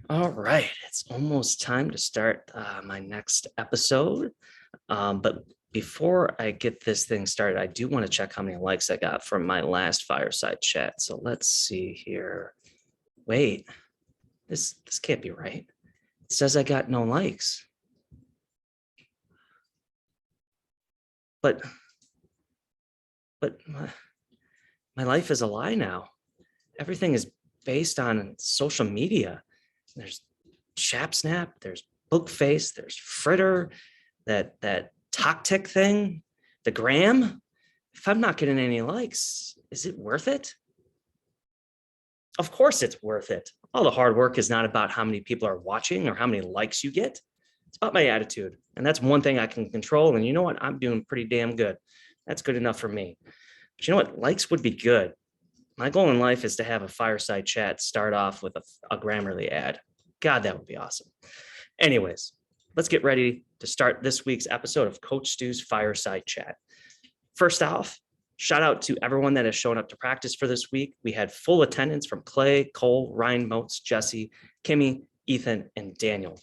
All right, it's almost time to start my next episode. But before I get this thing started, I do want to check how many likes I got from my last fireside chat. So let's see here. Wait, this can't be right. It says I got no likes. But my life is a lie now. Everything is based on social media. There's Snap, there's Bookface, there's Fritter, that Toctic thing, the gram. If I'm not getting any likes, is it worth it? Of course it's worth it. All the hard work is not about how many people are watching or how many likes you get. It's about my attitude. And that's one thing I can control. And you know what? I'm doing pretty damn good. That's good enough for me. But you know what? Likes would be good. My goal in life is to have a fireside chat start off with a Grammarly ad. God, that would be awesome. Anyways, let's get ready to start this week's episode of Coach Stu's Fireside Chat. First off, shout out to everyone that has shown up to practice for this week. We had full attendance from Clay, Cole, Ryan Moats, Jesse, Kimmy, Ethan, and Daniel.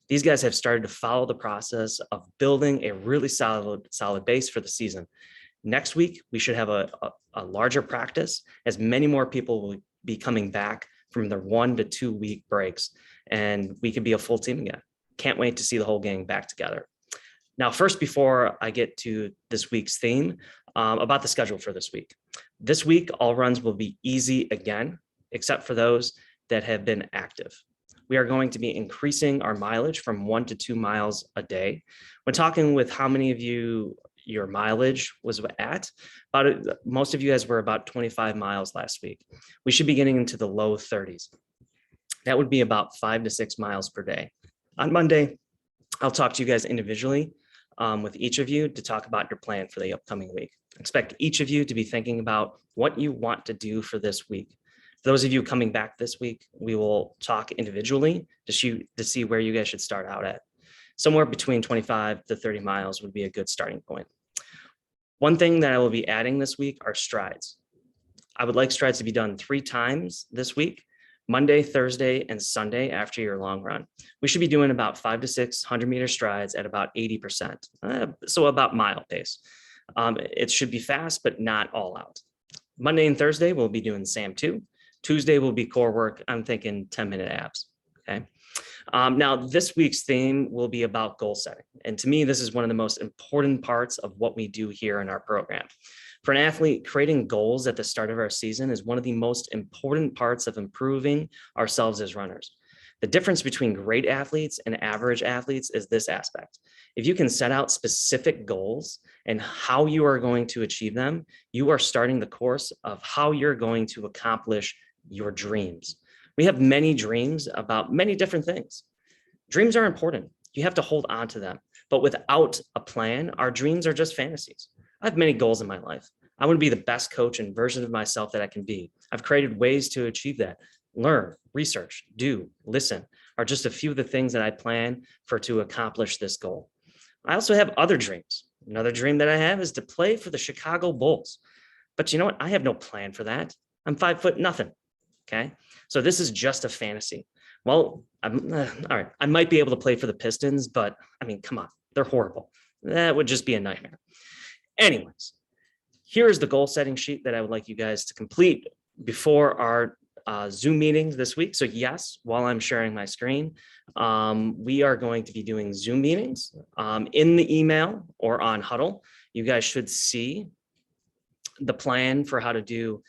These guys have started to follow the process of building a really solid base for the season. Next week, we should have a larger practice as many more people will be coming back from their 1 to 2 week breaks, and we could be a full team again. Can't wait to see the whole gang back together. Now, first, before I get to this week's theme, about the schedule for this week. This week, all runs will be easy again, except for those that have been active. We are going to be increasing our mileage from 1 to 2 miles a day. When talking with how many of you your mileage was at, most of you guys were about 25 miles last week. We should be getting into the low 30s. That would be about 5 to 6 miles per day. On Monday, I'll talk to you guys individually with each of you to talk about your plan for the upcoming week. Expect each of you to be thinking about what you want to do for this week. For those of you coming back this week, we will talk individually to see where you guys should start out at. Somewhere between 25 to 30 miles would be a good starting point. One thing that I will be adding this week are strides. I would like strides to be done 3 times this week, Monday, Thursday, and Sunday after your long run. We should be doing about 5 to 600 meter strides at about 80%, so about mile pace. It should be fast, but not all out. Monday and Thursday, we'll be doing SAM 2. Tuesday will be core work. I'm thinking 10-minute abs, okay? Now, this week's theme will be about goal setting. And to me, this is one of the most important parts of what we do here in our program. For an athlete, creating goals at the start of our season is one of the most important parts of improving ourselves as runners. The difference between great athletes and average athletes is this aspect. If you can set out specific goals and how you are going to achieve them, you are starting the course of how you're going to accomplish your dreams. We have many dreams about many different things. Dreams are important. You have to hold on to them. But without a plan, our dreams are just fantasies. I have many goals in my life. I want to be the best coach and version of myself that I can be. I've created ways to achieve that. Learn, research, do, listen are just a few of the things that I plan for to accomplish this goal. I also have other dreams. Another dream that I have is to play for the Chicago Bulls. But you know what? I have no plan for that. I'm 5'0" nothing. Okay. So this is just a fantasy. Well, all right. I might be able to play for the Pistons, but I mean, come on, they're horrible. That would just be a nightmare. Anyways, here is the goal setting sheet that I would like you guys to complete before our Zoom meetings this week. So yes, while I'm sharing my screen, we are going to be doing Zoom meetings in the email or on Huddle. You guys should see the plan for how to do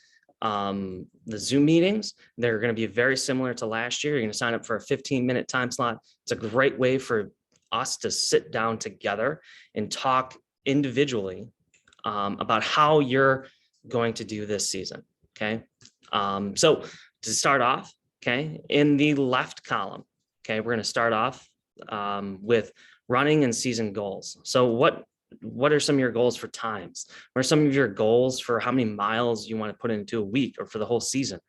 the Zoom meetings. They're going to be very similar to last year. You're going to sign up for a 15-minute time slot. It's a great way for us to sit down together and talk individually about how you're going to do this season. Okay. So to start off, okay, in the left column, okay, we're going to start off with running and season goals. So what are some of your goals for times? What are some of your goals for how many miles you want to put into a week or for the whole season?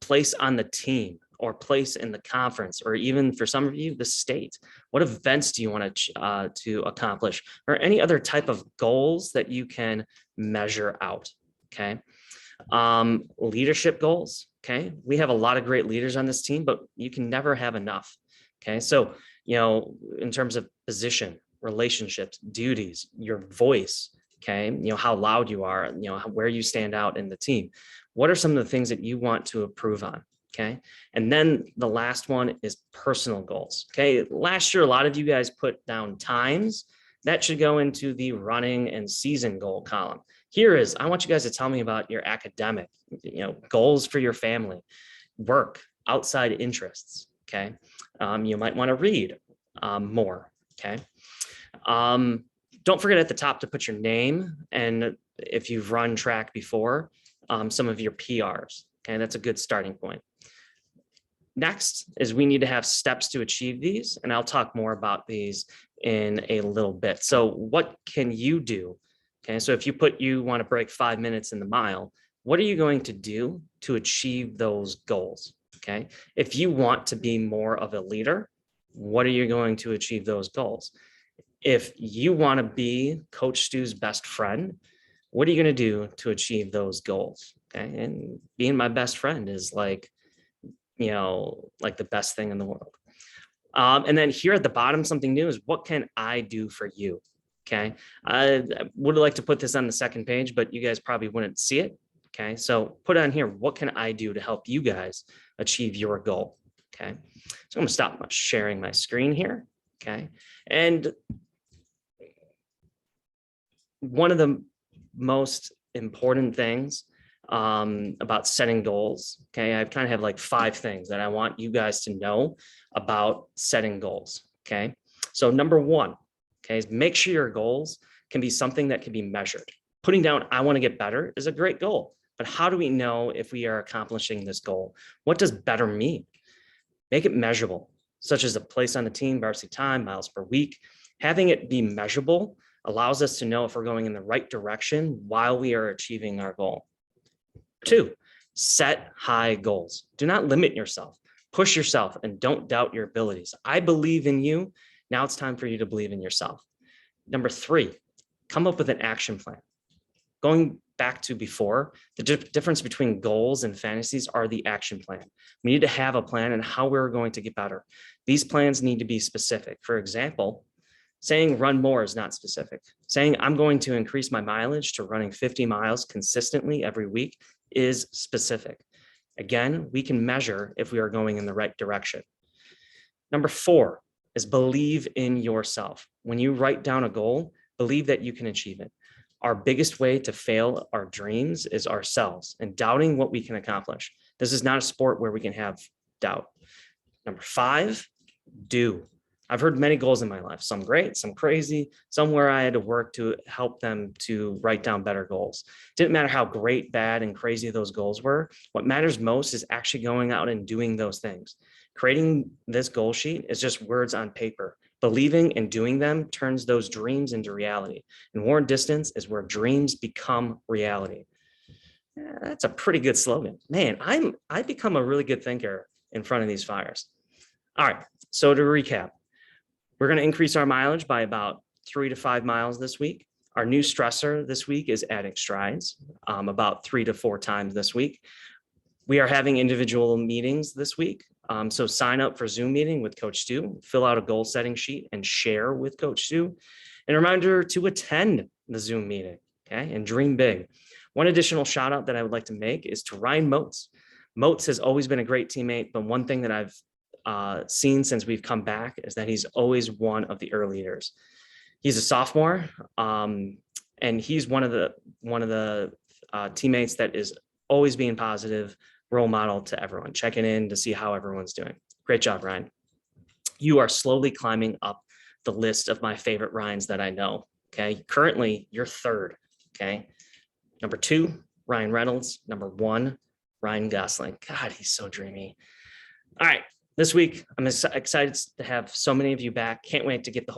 Place on the team or place in the conference, or even for some of you, the state. What events do you want to accomplish, or any other type of goals that you can measure out? Okay. Leadership goals. Okay. We have a lot of great leaders on this team, but you can never have enough. Okay. So, in terms of position, relationships, duties, your voice, okay, how loud you are, where you stand out in the team. What are some of the things that you want to improve on? Okay. And then the last one is personal goals. Okay. Last year, a lot of you guys put down times that should go into the running and season goal column. I want you guys to tell me about your academic, goals for your family, work, outside interests. Okay. You might want to read more. Okay. Don't forget at the top to put your name, and if you've run track before, some of your PRs. Okay. That's a good starting point. Next is we need to have steps to achieve these, and I'll talk more about these in a little bit. So what can you do? Okay, so if you want to break 5 minutes in the mile, what are you going to do to achieve those goals? Okay, if you want to be more of a leader, what are you going to achieve those goals? If you want to be Coach Stu's best friend, what are you going to do to achieve those goals? Okay, and being my best friend is like the best thing in the world. And then here at the bottom, something new is what can I do for you? Okay. I would like to put this on the second page, but you guys probably wouldn't see it. Okay. So put on here, what can I do to help you guys achieve your goal? Okay. So I'm going to stop sharing my screen here. Okay. And one of the most important things about setting goals. Okay. I kind of have like 5 things that I want you guys to know about setting goals. Okay. So number 1, okay, is make sure your goals can be something that can be measured. Putting down, I want to get better is a great goal, but how do we know if we are accomplishing this goal? What does better mean? Make it measurable, such as a place on the team, varsity time, miles per week. Having it be measurable allows us to know if we're going in the right direction while we are achieving our goal. 2, set high goals. Do not limit yourself. Push yourself and don't doubt your abilities. I believe in you. Now it's time for you to believe in yourself. Number 3, come up with an action plan. Going back to before, the difference between goals and fantasies are the action plan. We need to have a plan and how we're going to get better. These plans need to be specific. For example, saying run more is not specific. Saying I'm going to increase my mileage to running 50 miles consistently every week is specific. Again, we can measure if we are going in the right direction. Number 4 is believe in yourself. When you write down a goal, believe that you can achieve it. Our biggest way to fail our dreams is ourselves and doubting what we can accomplish. This is not a sport where we can have doubt. Number 5, do. I've heard many goals in my life, some great, some crazy, some where I had to work to help them to write down better goals. Didn't matter how great, bad, and crazy those goals were. What matters most is actually going out and doing those things. Creating this goal sheet is just words on paper. Believing and doing them turns those dreams into reality. And War and Distance is where dreams become reality. That's a pretty good slogan. Man, I become a really good thinker in front of these fires. All right, so to recap, we're going to increase our mileage by about 3 to 5 miles this week. Our new stressor this week is adding strides, about 3 to 4 times this week. We are having individual meetings this week. So sign up for Zoom meeting with Coach Stu, fill out a goal setting sheet and share with Coach Stu. And a reminder to attend the Zoom meeting, okay, and dream big. One additional shout out that I would like to make is to Ryan Moats. Moats has always been a great teammate, but one thing that I've seen since we've come back is that he's always one of the early leaders. He's a sophomore, and he's one of the teammates that is always being positive, role model to everyone, checking in to see how everyone's doing. Great job, Ryan. You are slowly climbing up the list of my favorite Ryans that I know. Okay, currently you're 3rd. Okay, number 2, Ryan Reynolds. Number 1, Ryan Gosling. God, he's so dreamy. All right. This week, I'm excited to have so many of you back. Can't wait to get the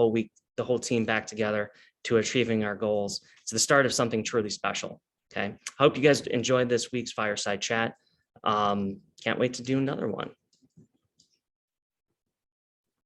whole team back together to achieving our goals. It's the start of something truly special. Okay. I hope you guys enjoyed this week's Fireside Chat. Can't wait to do another one.